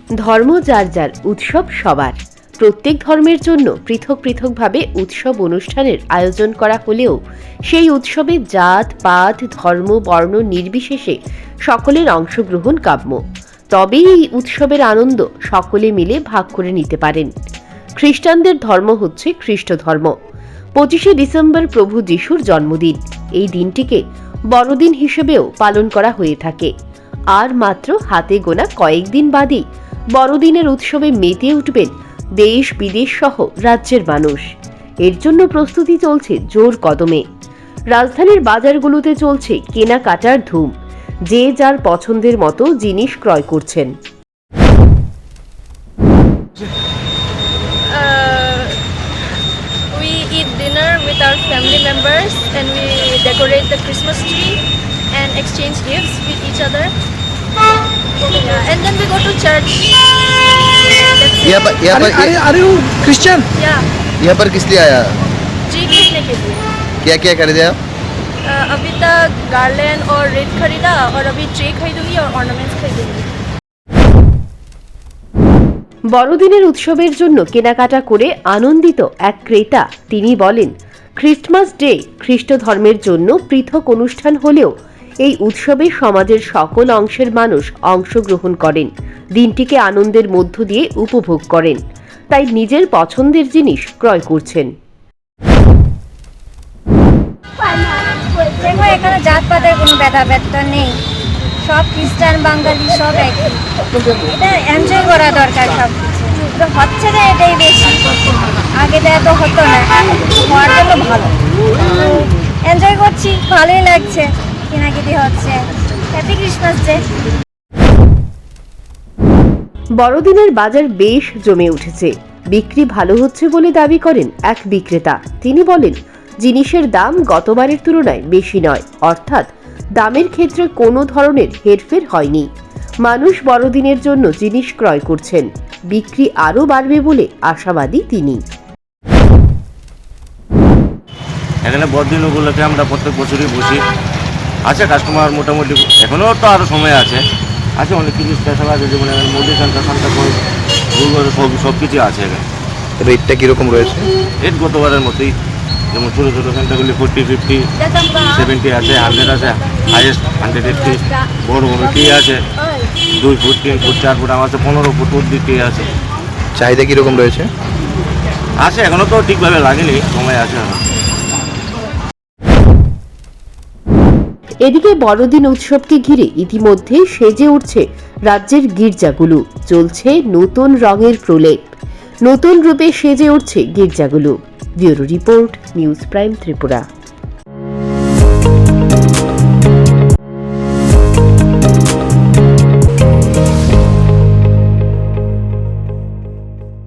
ধর্ম যার যার, উৎসব সবার। প্রত্যেক ধর্মের জন্য পৃথক পৃথকভাবে উৎসব অনুষ্ঠানের আয়োজন করা হলেও সেই উৎসবে জাত পাত ধর্ম বর্ণ নির্বিশেষে সকলের অংশগ্রহণ কাম্য। তবেই এই উৎসবের আনন্দ সকলে মিলে ভাগ করে নিতে পারেন। খ্রিস্টানদের ধর্ম হচ্ছে খ্রিস্ট ধর্ম। 25শে ডিসেম্বর প্রভু যিশুর জন্মদিন। এই দিনটিকে বড়দিন হিসেবেও পালন করা হয়ে থাকে। আর মাত্র হাতে গোনা কয়েকদিন বাদেই বড়দিনের উৎসবে মেতে উঠবেন দেশ বিদেশ সহ রাজ্যের মানুষ। এর জন্য প্রস্তুতি চলছে জোর কদমে। রাজধানীর বাজারগুলোতে চলছে কেনাকাটার ধুম। যে যার পছন্দের মতো জিনিস ক্রয় করছেন। We eat dinner with our family members and we decorate the Christmas tree and exchange gifts with each other. Yeah, and then we go to church. Are you Christian? Yeah, यहाँ पर किस लिए आया? tree खरीदने के लिए। क्या क्या खरीदे आप? अभी तक गार्लैंड और रेड खरीदा और अभी ट्री खरीदूंगी और ऑर्नामेंट्स खरीदूंगी। বড়দিনের উৎসবের জন্য কেনাকাটা করে আনন্দিত এক ক্রেতা তিনি বলেন, খ্রিস্টমাস ডে খ্রিস্ট ধর্মের জন্য পৃথক অনুষ্ঠান হলেও এই উৎসবে সমাজের সকল অংশের মানুষ অংশগ্রহণ করেন, দিনটিকে আনন্দের মধ্য দিয়ে উপভোগ করেন, তাই নিজের পছন্দের জিনিস ক্রয় করছেন। দেখো এখানে জাতপাতের কোনো ব্যথা নেই, সব খ্রিস্টান বাঙালি সব একই। এটা এনজয় করা দরকার, সব কিছু হচ্ছে না, এটাই বেশি। আগে তো এত হতো না, হওয়ার জন্য ভালো এনজয় করছি, ভালোই লাগছে, কেনাকাটি হচ্ছে। Happy Christmas day. বড়দিনের বাজার বেশ জমে উঠেছে। বিক্রি ভালো হচ্ছে বলে দাবি করেন এক বিক্রেতা। তিনি বলেন, জিনিসের দাম গতবারের তুলনায় বেশি নয়, অর্থাৎ দামের ক্ষেত্রে কোনো ধরনের হেরফের হয়নি। মানুষ বড়দিনের জন্য জিনিস ক্রয় করছেন, বিক্রি আরও বাড়বে বলে আশাবাদী তিনি। এখানে বড়দিন উপলক্ষে আমরা প্রত্যেক বছরই বসি। আছে কাস্টমার মোটামুটি, এখনও তো আরও সময় আছে অনেক কিছু স্পেশাল আছে, যেমন এখানে মুদি সান্তা সব কিছু আছে। এখানে রেটটা কীরকম রয়েছে? রেট গতবারের মতোই, যেমন ছোটো ছোটো সেন্টারগুলি 40, 50, 70 আছে, 100 আছে, হাইয়েস্ট 150। বড় বড় টি আছে 2 ফুট 3 ফুট 4 ফুট, আমার আছে 15 ফুট অব্দি টি আছে। চাহিদা কীরকম রয়েছে? আছে, এখনও তো ঠিকভাবে লাগেনি, সময় আছে। এদিকে বড়দিন উৎসবকে ঘিরে ইতিমধ্যে সেজে উঠছে রাজ্যের গির্জাগুলো। চলছে নতুন রঙের প্রলেপ, নতুন রূপে সেজে উঠছে গির্জাগুলো। Bureau report, news prime Tripura.